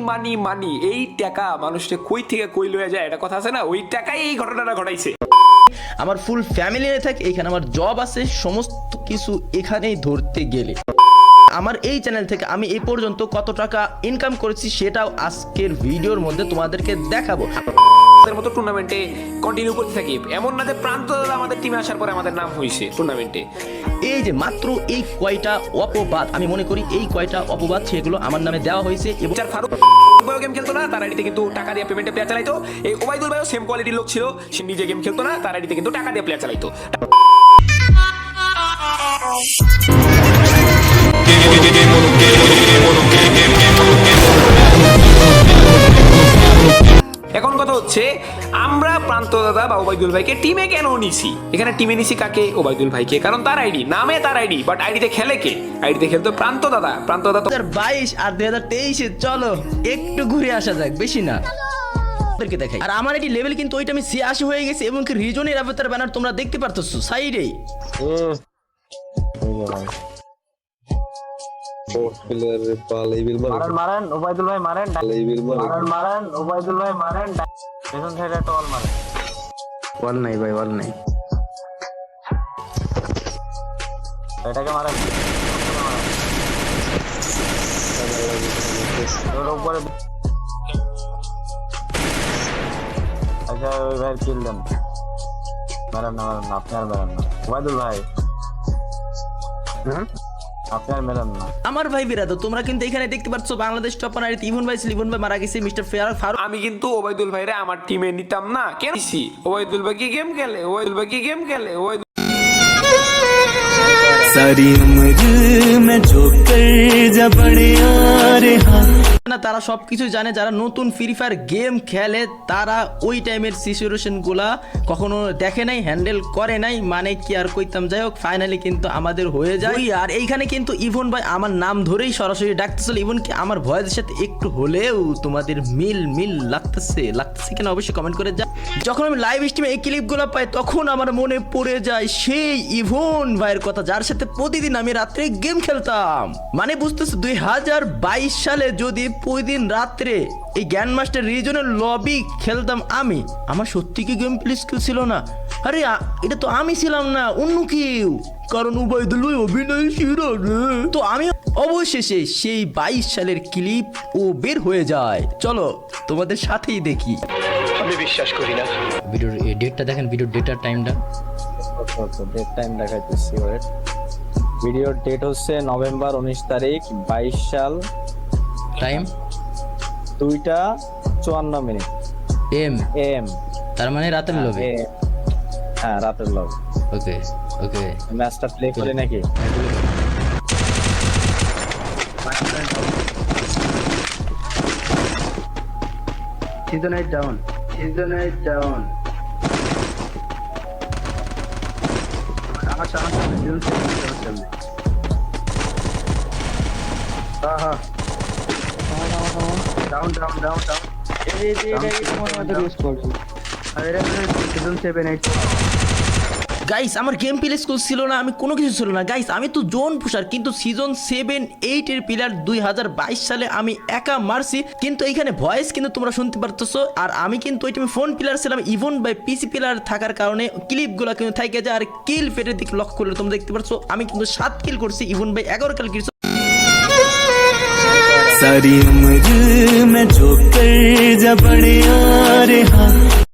মানি মানি, এই টাকা মানুষকে কই থেকে কই লয়ে যায় এটা কথা আছে না, ওই টাকাই এই ঘটনাটা ঘটাইছে। আমার ফুল ফ্যামিলি থাকে, এখানে আমার জব আছে, সমস্ত কিছু এখানেই ধরতে গেলে আমার এই চ্যানেল থেকে আমি এই পর্যন্ত কত টাকা ইনকাম করেছি সেটাও আজকের ভিডিওর মধ্যে তোমাদেরকে দেখাবো। আমাদের মতো টুর্নামেন্টে কন্টিনিউ করতে থাকি, এমন না যে প্রান্ত দাদা আমাদের টিমে আসার পরে আমাদের নাম হয়েছে টুর্নামেন্টে। এই যে মাত্র এই কয়টা অপবাদ, আমি মনে করি এই কয়টা অপবাদ সেগুলো আমার নামে দেওয়া হয়েছে। এবং ফারুক গেম খেলতো না, তার আইডিতে কিন্তু টাকা দিয়ে পেমেন্টে প্লেয়ার চালাইতো। এই ওবাইদুল ভাইও সেম কোয়ালিটির লোক ছিল, সে নিজে গেম খেলতো না, তার আইডিতে কিন্তু টাকা দিয়ে প্লেয়ার চালাইতো। এখন কথা হচ্ছে আমরা প্রান্ত দাদা বা ওবাইদুল ভাইকে টিমে কেন নিছি? এখানে টিমে নিছি কাকে? ওবাইদুল ভাইকে, কারণ তার আইডি, নামে তার আইডি, বাট আইডিতে খেলে কে? আইডিতে খেলতো প্রান্ত দাদা। প্রান্ত দাদা 2022 আর 2023 চলো একটু ঘুরে আসা যাক, বেশি না দেখাই। আর আমার এটি লেভেল কিন্তু ওইটা আমি 86 হয়ে গেছে, এবং কি রিজনের অ্যাভাতার ব্যানার তোমরা দেখতে পারতেছো সাইডে। মারেন ওবাইদুল ভাই, মারেন ওবাইদুল ভাই, মারেন পেছন সাইডে একটা ওয়াল মারেন। ওয়াল নাই ভাই, ওয়াল নাই, এটাকে মারেন উপরে। আচ্ছা ওই ভাই কিল দেন, মারেন না আপনি আর মারেন না ওবাইদুল ভাই, আপনি আর মেলেন না। আমার ভাই বিরাদর তোমরা কিন্তু এখানে দেখতে পাচ্ছ বাংলাদেশ টপ অনার ইভন ভাই সিলিভন ভাই মারা গেছে, মিস্টার ফারুক। আমি কিন্তু ওবাইদুল ভাইরে আমার টিমে নিতাম না, কেন দিছি? ওবাইদুল ভাই কি গেম খেলে? ওবাইদুল ভাই কি গেম খেলে? सारी उम्र में जो कर जा बड़े यार हाँ না, তারা সবকিছু জানে। যারা নতুন ফ্রি ফায়ার গেম খেলে তারা ওই টাইমের সিচুয়েশন গুলা কখনো দেখে নাই, হ্যান্ডেল করে নাই, মানে কি আর কইতাম। যাই হোক, ফাইনালি কিন্তু আমাদের হয়ে যায়। আর এইখানে কিন্তু ইভন ভাই আমার নাম ধরেই সরাসরি ডাকতেছিল, ইভন কি আমার ভয়েসের সাথে একটু হলেও তোমাদের মিল লাগতেছে কিনা অবশ্যই কমেন্ট করে যা। যখন আমি লাইভ স্ট্রিমে এই ক্লিপগুলো পাই তখন আমার মনে পড়ে যায় সেই ইভন ভাইয়ের কথা, যার সাথে প্রতিদিন আমি রাত্রে গেম খেলতাম। মানে বুঝতেছি 2022 সালে যদি প্রতিদিন রাত্রে এই গ্র্যান্ড মাস্টার রিজনের লবি খেলতাম আমি, আমার সত্যি কি গেম প্লে স্কিল ছিল না? আরে এটা তো আমি ছিলাম না, অন্য কেউ, কারণ ওবাইদুল ভাই অভিনয় ছিল তো আমি। অবশেষে সেই 22 সালের ক্লিপ ও বের হয়ে যায়, চলো তোমাদের সাথেই দেখি। আমি বিশ্বাস করি না। ভিডিওর ডেটটা দেখেন, ভিডিওর ডেটার টাইমটা। ডেট টাইম দেখাইতেছি, ওয়েট। ভিডিওর ডেট হচ্ছে নভেম্বর 19 তারিখ 22 সাল, টাইম 2:54 এম। তার মানে রাতের লবি। হ্যাঁ রাতের লবি। ওকে ওকে, ম্যাচটা প্লে করি নাকি? Season 8 down. আমার সামনে season 7 হ্যাঁ ডাউন এই তোমার মধ্যে ইউজ করছি। আরে season 7 8 গাইস আমার গেম প্লে স্কুল ছিল না, আমি কোনো কিছু ছিল না গাইস, আমি তো জোন পুষার, কিন্তু সিজন 7-8 এর প্লেয়ার 2022 সালে আমি একা মারছি। কিন্তু এইখানে ভয়েস কিন্তু তোমরা শুনতে পারতেছো, আর আমি কিন্তু ওই টাইমে ফোন প্লেয়ার ছিলাম, ইভন বাই পিসি প্লেয়ার থাকার কারণে ক্লিপগুলো কিন্তু থাকে যায়। আর কিল ফেটের দিকে লক্ষ্য করলে তোমরা দেখতে পাচ্ছ আমি কিন্তু 7 কিল করছি, ইভন বাই 11 কিল করছি। सारी उम्र में जो कर जा बड़े यार